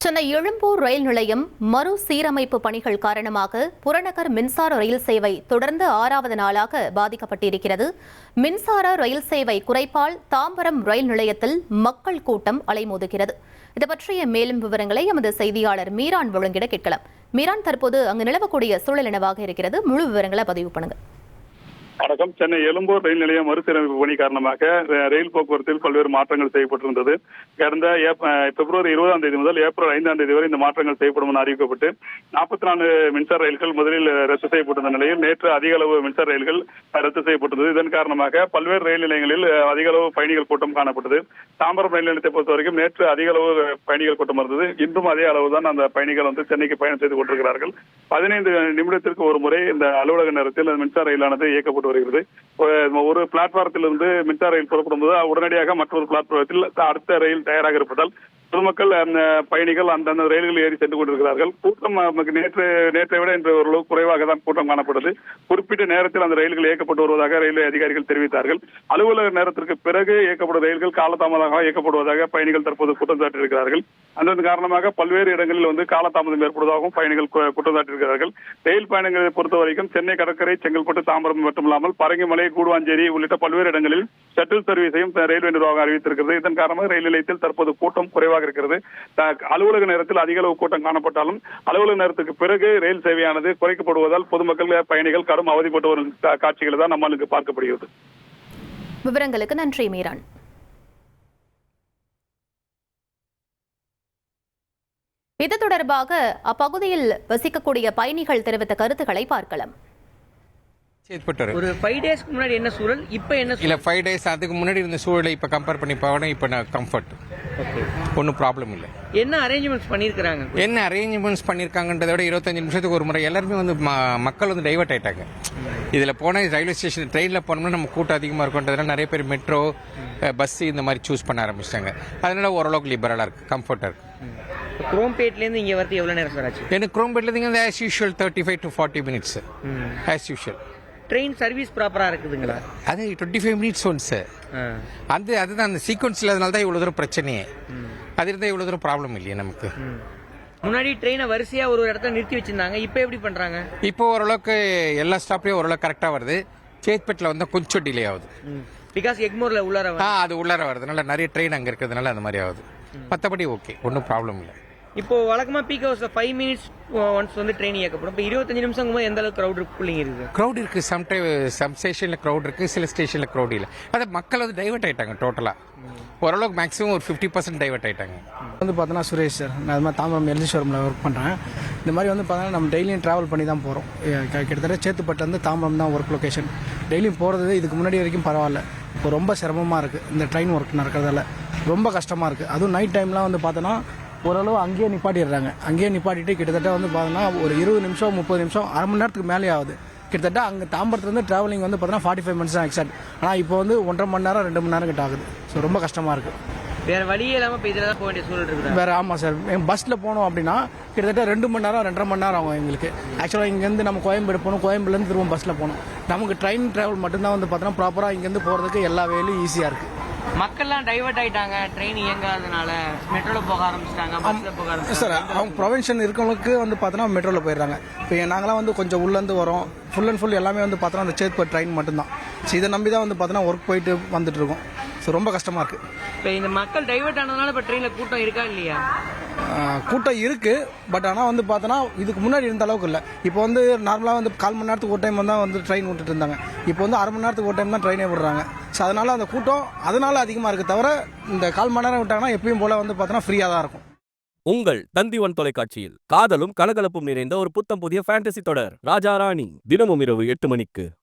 சென்னை எழும்பூர் ரயில் நிலையம் மறுசீரமைப்பு பணிகள் காரணமாக புறநகர் மின்சார ரயில் சேவை தொடர்ந்து 6வது நாளாக பாதிக்கப்பட்டிருக்கிறது. மின்சார ரயில் சேவை குறைப்பால் தாம்பரம் ரயில் நிலையத்தில் மக்கள் கூட்டம் அலைமோதுகிறது. இது பற்றிய மேலும் விவரங்களை எமது செய்தியாளர் மீரான் வழங்கிட கேட்கலாம். மீரான், தற்போது அங்கு நிலவக்கூடிய சூழல் என்னவாக இருக்கிறது? முழு விவரங்களை பதிவு பண்ணுங்க. வணக்கம். சென்னை எழும்பூர் ரயில் நிலையம் மறுசீரமைப்பு பணி காரணமாக ரயில் போக்குவரத்தில் பல்வேறு மாற்றங்கள் செய்யப்பட்டிருந்தது. கடந்த பிப்ரவரி 20ஆம் தேதி முதல் ஏப்ரல் 5ஆம் தேதி வரை இந்த மாற்றங்கள் செய்யப்படும் என அறிவிக்கப்பட்டு 44 மின்சார ரயில்கள் முதலில் ரத்து செய்யப்பட்டிருந்த நிலையில் நேற்று அதிக அளவு மின்சார ரயில்கள் ரத்து செய்யப்பட்டது. இதன் காரணமாக பல்வேறு ரயில் நிலையங்களில் அதிக அளவு பயணிகள் கூட்டம் காணப்பட்டது. தாம்பரம் ரயில் நிலையத்தை பொறுத்த வரைக்கும் நேற்று அதிக அளவு பயணிகள் கூட்டம் இருந்தது. இன்றும் அதே அளவு தான் அந்த பயணிகள் சென்னைக்கு பயணம் செய்து கொண்டிருக்கிறார்கள். 15 நிமிடத்திற்கு ஒரு முறை இந்த அலுவலக நேரத்தில் மின்சார ரயிலானது இயக்கப்பட்டு வருகிறது. ஒரு பிளாட்பாரத்தில் இருந்து மின்சார ரயில் புறப்படும் போது உடனடியாக மற்றொரு பிளாட்பாரத்தில் அடுத்த ரயில் தயாராக இருப்பதால் பொதுமக்கள் பயணிகள் அந்தந்த ரயில்களில் ஏறி சென்று கொண்டிருக்கிறார்கள். கூட்டம் நேற்றை விட இன்று ஓரளவு குறைவாக தான் கூட்டம் காணப்பட்டது. குறிப்பிட்ட நேரத்தில் அந்த ரயில்கள் இயக்கப்பட்டு வருவதாக ரயில்வே அதிகாரிகள் தெரிவித்தார்கள். அலுவலக நேரத்திற்கு பிறகு இயக்கப்படும் ரயில்கள் காலதாமதமாக இயக்கப்படுவதாக பயணிகள் தற்போது குற்றம் சாட்டியிருக்கிறார்கள். அதன் காரணமாக பல்வேறு இடங்களில் காலதாமதம் ஏற்படுவதாகவும் பயணிகள் குற்றம் சாட்டியிருக்கிறார்கள். ரயில் பயணங்களை பொறுத்த வரைக்கும் சென்னை கடற்கரை, செங்கல்பட்டு, தாம்பரம் மட்டுமில்லாமல் பரங்கிமலை, கூடுவாஞ்சேரி உள்ளிட்ட பல்வேறு இடங்களில் ஷட்டில் சர்வீஸையும் ரயில்வே நிர்வாகம் அறிவித்திருக்கிறது. இதன் காரணமாக ரயில் நிலையத்தில் தற்போது கூட்டம் குறைவாக இருக்கிறது. அலுவலக நேரத்தில் அதிக அளவு கூட்டம் காணப்பட்டாலும் அலுவலக நேரத்துக்கு பிறகு ரயில் சேவையானது குறைக்கப்படுவதால் பொதுமக்கள், பயணிகள் கடும் அவதிப்பட்டு வரும் காட்சிகளை தான் நம்மளுக்கு பார்க்கப்படுகிறது. விவரங்களுக்கு நன்றி மீரான். இது தொடர்பாக அப்பகுதியில் வசிக்கக்கூடிய பயணிகள் தெரிவித்த கருத்துக்களை பார்க்கலாம். ஒரு 5 டேஸ்க்கு முன்னாடி என்ன சூழல், இப்போ என்ன இல்ல 5 டேஸ் அதுக்கு முன்னாடி இருந்த சூழலை இப்ப கம்பேர் பண்ணி பாவனா இப்ப நான் கம்ஃபர்ட். ஒன்றும் ப்ராப்ளம் இல்லை. என்ன அரேஞ்ச்மெண்ட்ஸ் பண்ணிருக்காங்க? என்ன அரேஞ்ச்மெண்ட்ஸ் பண்ணிருக்காங்கன்றத விட 25 நிமிஷத்துக்கு ஒரு முறை எல்லாருமே மக்கள் டைவர்ட் ஆயிட்டாங்க. இதுல போன ரயில்வே ஸ்டேஷன் ட்ரெயின்ல போனோம்னா நம்ம கூட்டம் அதிகமா இருக்குன்றதுனால நிறைய பேர் மெட்ரோ, பஸ் இந்த மாதிரி சூஸ் பண்ண ஆரம்பிச்சிட்டாங்க. அதனால ஓரளவுக்கு லிபரலா இருக்கு, கம்ஃபர்ட்டா இருக்கு. குரோம்பேட்ல இருந்து இங்க வரது எவ்வளவு நேரம் சார் ஆச்சு? எனக்கு குரோம்பேட்ல இருந்து as usual 35 to 40 minutes as usual. Train service ப்ராப்பரா இருக்குதுங்களா? அது 25 மினிட்ஸ் ஒன்ஸ். அதுதான் அந்த சீக்வன்ஸ் இல்லாதனால தான் இவ்வளவு தூரம் பிரச்சனையே. அது இருந்தால் இவ்வளவு தூரம் ப்ராப்ளம் இல்லையே நமக்கு. முன்னாடி ட்ரெயினை வரிசையா ஒரு இடத்துல நிறுத்தி வச்சிருந்தாங்க, இப்போ எப்படி பண்றாங்க? இப்போ ஓரளவுக்கு எல்லா ஸ்டாப்லயும் ஓரளவுக்கு கரெக்டா வருது. சேத்பேட்ல கொஞ்சம் டிலே ஆகுது. பிகாஸ் எக்மோர்ல உள்ளார அது உள்ளார வருதுனால நிறைய ட்ரெயின் அங்க இருக்கிறதுனால அந்த மாதிரி ஆகுது. மற்றபடி ஓகே, ஒன்றும் ப்ராப்ளம் இல்லை. இப்போ வழக்கமா பீக் ஹவர்ஸ்ல 5 மினிட்ஸ் ஒன்ஸ் ட்ரெயின் இயக்கப்படும். இப்போ 25 நிமிஷம் எந்த அளவுக்கு க்ரௌட் இருக்கு? க்ரௌட் இருக்கு. சம் ஸ்டேஷன்ல க்ரௌட் இருக்கு, சில ஸ்டேஷன்ல க்ரௌட் இல்லை. அது மக்கள் டைவர்ட் ஆயிட்டாங்க. டோட்டலா ஓரளவுக்கு மேக்ஸிமம் ஒரு 50% டைவர்ட் ஆயிட்டாங்க. பார்த்தோன்னா சுரேஷ் சார், நான் அது மாதிரி தாம்பரம் எல்ஜி ஷோரூமில் ஒர்க் பண்ணுறேன். இந்த மாதிரி பார்த்தோன்னா நம்ம டெய்லியும் ட்ராவல் பண்ணி தான் போகிறோம். கிட்டத்தட்ட சேத்துப்பட்டு தாம்பரம் தான் ஒர்க் லொக்கேஷன். டெய்லியும் போகிறது இதுக்கு முன்னாடி வரைக்கும் பரவாயில்ல. இப்போ ரொம்ப சிரமமாக இருக்குது. இந்த ட்ரெயின் ஒர்க் நடக்கிறதால ரொம்ப கஷ்டமாக இருக்குது. அதுவும் நைட் டைம்லாம் பார்த்தோன்னா ஓரளவு அங்கேயே நிப்பாட்டிடுறாங்க. அங்கேயே நிப்பாட்டிட்டு கிட்டத்தட்ட பார்த்தோன்னா ஒரு 20 நிமிஷம் 30 நிமிஷம் அரை மணி நேரத்துக்கு மேலே ஆகுது. கிட்டத்தட்ட அங்கே தாம்பரத்துலேருந்து ட்ராவலிங் பார்த்தோன்னா 45 மினிட்ஸ் தான் எக்ஸாக்ட். ஆனால் இப்போ 1.5 மணி நேரம் 2 மணி நேரம் கிட்ட ஆகுது. ஸோ ரொம்ப கஷ்டமாக இருக்குது. வேறு வழியே இல்லாமல் இப்போ இதில் தான் போக வேண்டிய சூழல் இருக்குது. வேறு ஆமாம் சார், பஸ்ஸில் போனோம் அப்படின்னா கிட்டத்தட்ட 2 மணி நேரம் 2.5 மணி நேரம் ஆகும் எங்களுக்கு. ஆக்சுவலாக இங்கேருந்து நம்ம கோயம்பேடு போகணும், கோயம்பேடுலேருந்து திரும்ப பஸ்ஸில் போகணும். நமக்கு ட்ரெயின் ட்ராவல் மட்டும்தான் பார்த்தோன்னா ப்ராப்பராக இங்கேருந்து போகிறதுக்கு எல்லா வேலையும் ஈஸியாக இருக்குது. மக்கள்லாம் டைவர்ட் ஆயிட்டாங்க. ட்ரெயின் இயங்காதனால மெட்ரோல போக ஆரம்பிச்சிட்டாங்க, பஸ்ல போக ஆரம்பிச்சிட்டாங்க. சார், அவங்க ப்ரொவென்ஷன் இருக்கவங்களுக்கு பார்த்தோன்னா மெட்ரோவில் போயிடுறாங்க. இப்போ நாங்களாம் கொஞ்சம் உள்ளேருந்து வரோம். ஃபுல் அண்ட் ஃபுல் எல்லாமே பார்த்தோன்னா அந்த சேத்பட் ட்ரெயின் மட்டும்தான். ஸோ இதை நம்பி தான் பார்த்தோன்னா ஒர்க் போயிட்டு வந்துட்டு இருக்கோம். ஸோ ரொம்ப கஷ்டமாக இருக்குது. இப்போ இந்த மக்கள் டைவர்ட் ஆனதுனால இப்போ ட்ரெயினில் கூட்டம் இருக்கா இல்லையா? கூட்டம் இருக்குது. பட் ஆனால் பார்த்தோன்னா இதுக்கு முன்னாடி இருந்த அளவுக்கு இல்லை. இப்போ நார்மலாக 1/4 மணி நேரத்துக்கு ஒரு டைம் தான் ட்ரெயின் விட்டுட்டு இருந்தாங்க. இப்போ அரை மணி நேரத்துக்கு ஒரு டைம் தான் ட்ரெயினே விடுறாங்க. ஸோ அதனால அந்த கூட்டம் அதனால அதிகமாக இருக்குது. தவிர இந்த 1/4 மணி நேரம் விட்டாங்கன்னா எப்பயும் போல பார்த்தோன்னா ஃப்ரீயாக தான் இருக்கும். உங்கள் தந்திவன் தொலைக்காட்சியில் காதலும் கலகலப்பும் நிறைந்த ஒரு புத்தம் புதிய ஃபேண்டசி தொடர் ராஜா ராணி தினமும் இரவு 8 மணிக்கு.